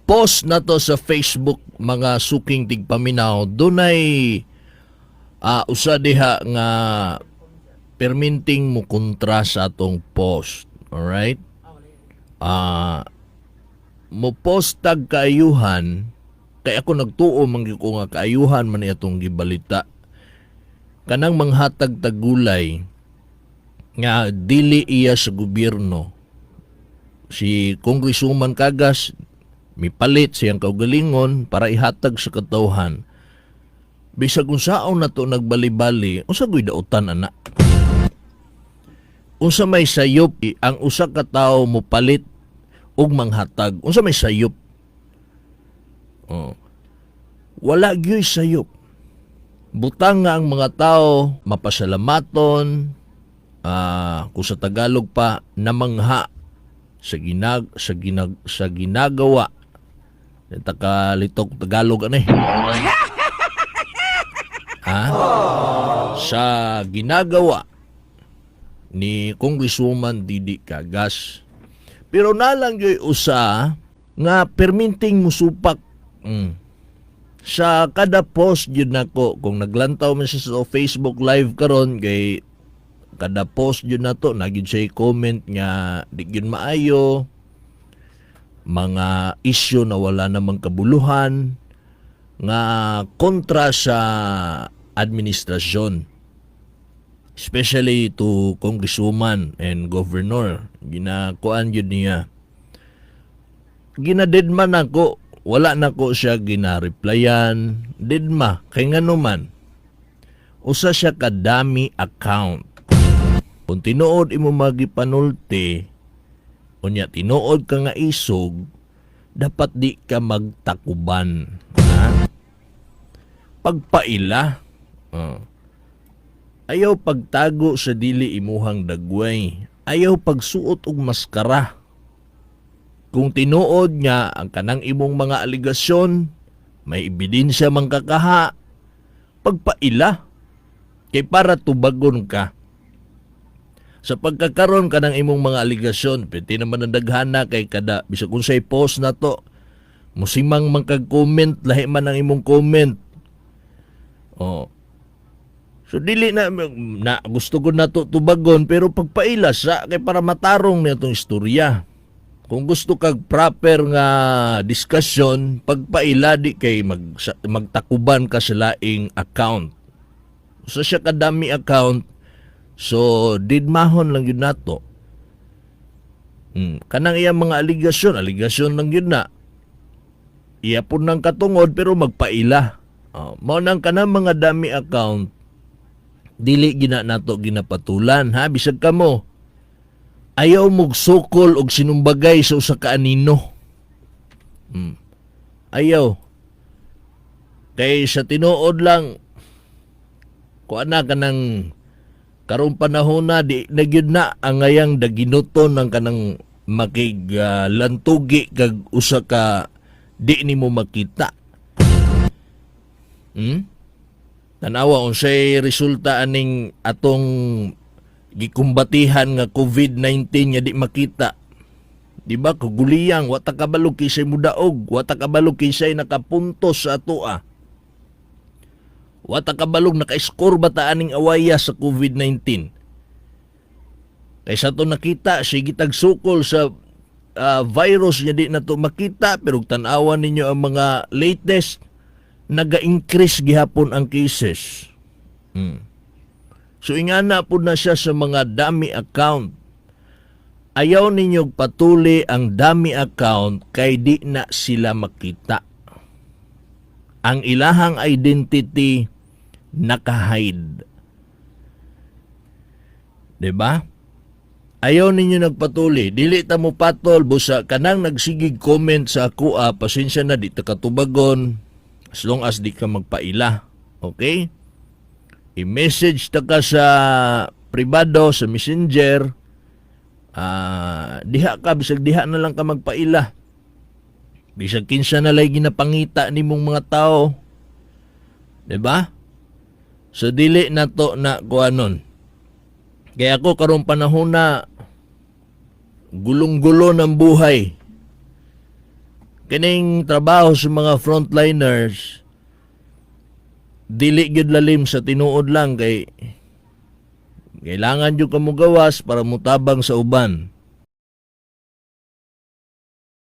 post na to sa Facebook mga suking tigpaminaw dunay usa diha nga perminting mo kontra sa atong post. Alright? Mo post tag kaayuhan kay ako nagtuo man gyud ko nga kaayuhan man atong gibalita. Kanang manghatag tagulay nga dili iya sa gobyerno. Si Congresswoman Cagas mipalit siyang kaugalingon para ihatag sa katawhan. Bisag unsaon na to nagbali-bali, unsa gud dautan ana? Unsa may sayop ang usa ka tawo mo palit og manghatag? Unsa may sayop? Wala gyud sayop. Butang nga ang mga tao mapasalamaton kung sa Tagalog pa namangha sa ginagawa. Takalitok Tagalog ano sa ginagawa ni Congresswoman Didi Cagas. Pero nalang yoy usa nga perminting musupak sa kada post yun nako. Kung naglantaw man siya sa Facebook live karon kay kada post yun na to nagyud siya comment nga di yun maayo, mga issue na wala namang kabuluhan nga kontra sa administrasyon, especially to Congresswoman and Governor. Ginakuan yun niya. Ginadedma nako, wala nako siya gina-replyan. Dedma, kay nga naman, usa siya kadami account. Kung tinuod imo magipanulti, unya tinuod ka nga isog, dapat di ka magtakuban. Pagpaila. Ayaw pagtago sa dili imuhang dagway. Ayaw pagsuot og maskara. Kung tinuod niya ang kanang imong mga aligasyon, may ebidensya man kakaha, pagpaila. Kay para tubagon ka. Sa pagkakaroon ka ng imong mga aligasyon, pwede naman ang daghana kay kada, bisag kung sa'y post na to, musimang magkag-comment, lahi man ang imong comment. So dili na gusto ko na to tubagon, pero pagpaila sa kay para matarong na itong istorya. Kung gusto kag proper nga diskusyon, pagpaila di kay magtakuban ka sa laing account. So siya kadami account, so didmahon lang yun nato. Kanang iyang mga aligasyon lang yun na. Iya po ng katungod pero magpaila. Mao nang kanang mga dami account, dili gina nato ginapatulan ha, bisag kamo ayaw mog sukol og sinumbagay sa usa ka anino. Ayaw kay sa tinuod lang kuana kanang karong panahon na di nagyud na ang ngayang daginuton ng kanang makiglantugi kag usa ka di nimo makita. Tanawa unsay resulta aning atong gikumbatihan nga COVID-19 nga di makita. Di ba kaguliyang wa ta kabalo kisay mudaog, wa ta kabalo kisay nakapuntos sa atoa. Wa ta kabalo naka-score ba ta aning awaya sa COVID-19. Kay sa to nakita sige tagsukol sa virus nga di na to makita, pero tan-awan ninyo ang mga latest naga-increase gihapon ang cases. So ingana po na siya sa mga dami account. Ayaw ninyo patuli ang dami account kay di na sila makita. Ang ilahang identity naka-hide. Diba? Ayaw ninyo nagpatuli. Dili ta mo patol busa kanang nagsigig comment sa ako, pasensya na di ta katubagon. As long as di ka magpaila. Okay? I-message ta ka sa privado, sa messenger. Diha ka, bisag diha na lang ka magpaila. Bisag kinsa na lay ginapangita ni mong mga tao. Diba? So dili na to na kuanon. Kaya ako karong panahon na gulong-gulo ng buhay. kining trabaho sa mga frontliners dili gyud lalim sa tinuod lang kay kailangan jud kamo gawas para mutabang sa uban.